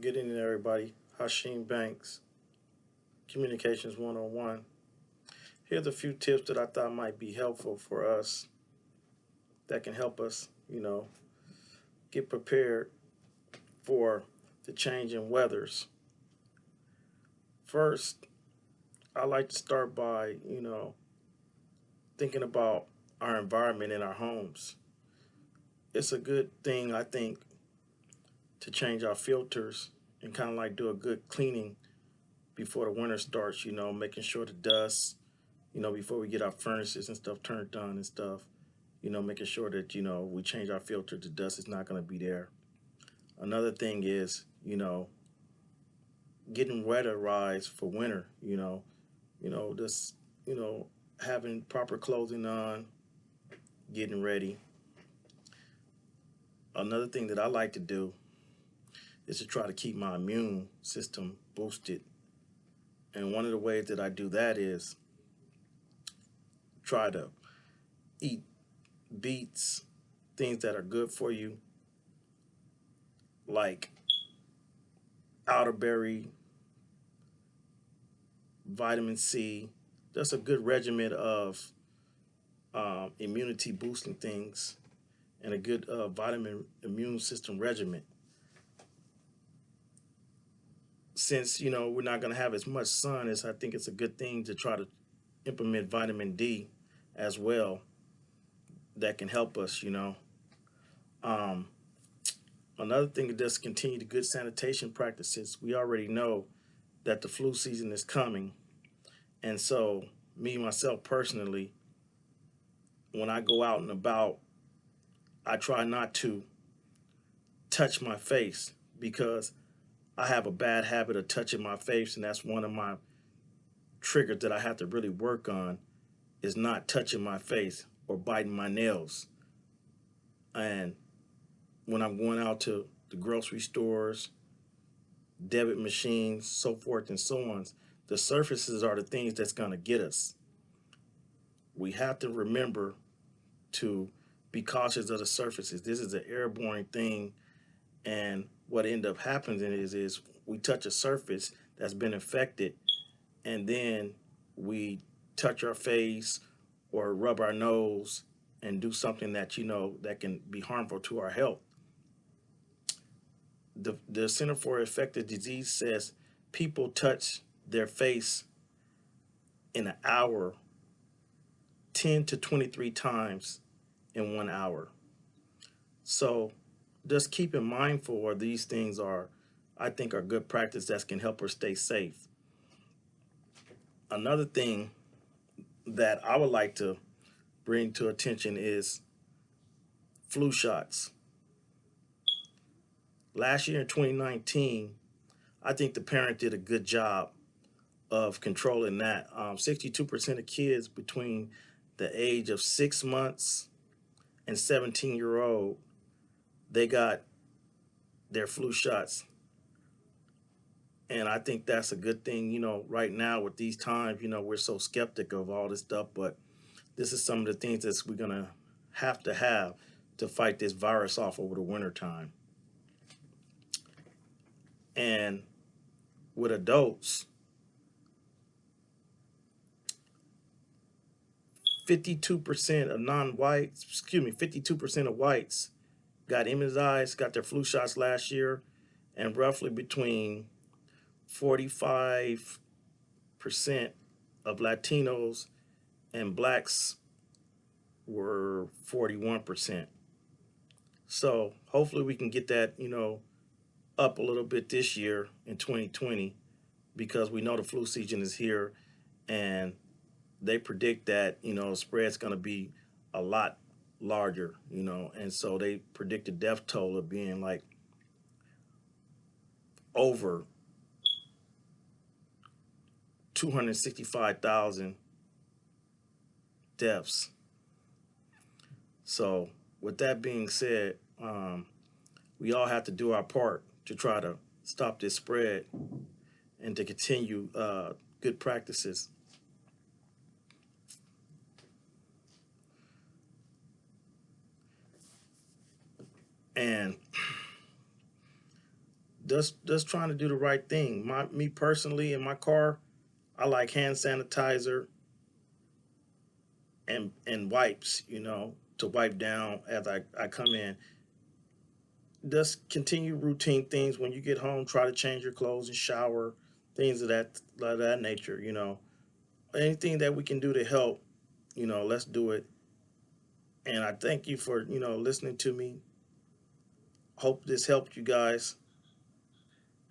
Good evening, everybody. Hashim Banks, Communications 101. Here's a few tips that I thought might be helpful for us that can help us, get prepared for the change in weathers. First, I like to start by, thinking about our environment in our homes. It's a good thing, I think, to change our filters and kind of like do a good cleaning before the winter starts, making sure the dust, before we get our furnaces and stuff turned on and stuff, making sure that, we change our filter, the dust is not going to be there. Another thing is, getting weatherized for winter, just, you know, having proper clothing on, getting ready. Another thing that I like to do is to try to keep my immune system boosted. And one of the ways that I do that is try to eat beets, things that are good for you, like elderberry, vitamin C. That's a good regimen of immunity boosting things and a good vitamin immune system regimen. Since we're not going to have as much sun, as I think it's a good thing to try to implement vitamin D as well. That can help us. Um, Another thing is just continue the good sanitation practices. We already know that the flu season is coming, and so me myself personally, when I go out and about, I try not to touch my face because I have a bad habit of touching my face, and that's one of my triggers that I have to really work on is not touching my face or biting my nails. And when I'm going out to the grocery stores, debit machines, so forth and so on, the surfaces are the things that's going to get us. We have to remember to be cautious of the surfaces. This is an airborne thing, and what end up happening is we touch a surface that's been infected, and then we touch our face or rub our nose and do something that that can be harmful to our health. The Center for Infectious Disease says people touch their face in an hour 10 to 23 times in 1 hour. So just keeping mindful of these things are, I think, are good practice that can help us stay safe. Another thing that I would like to bring to attention is flu shots. Last year in 2019, I think the parent did a good job of controlling that. 62% of kids between the age of 6 months and 17-year-old, they got their flu shots. And I think that's a good thing, right now with these times, we're so skeptical of all this stuff, but this is some of the things that we're going to have to fight this virus off over the winter time. And with adults, 52% of non-whites, 52% of whites got immunized, got their flu shots last year, and roughly between 45% of Latinos and blacks were 41%. So hopefully we can get that, up a little bit this year in 2020 because we know the flu season is here and they predict that, spread's going to be a lot larger, and so they predict the death toll of being like over 265,000 deaths. So with that being said, we all have to do our part to try to stop this spread and to continue good practices. And just trying to do the right thing. Me personally, in my car, I like hand sanitizer and wipes, to wipe down as I come in. Just continue routine things when you get home. Try to change your clothes and shower, things of that nature. Anything that we can do to help, let's do it. And I thank you for listening to me. Hope this helped you guys.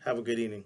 Have a good evening.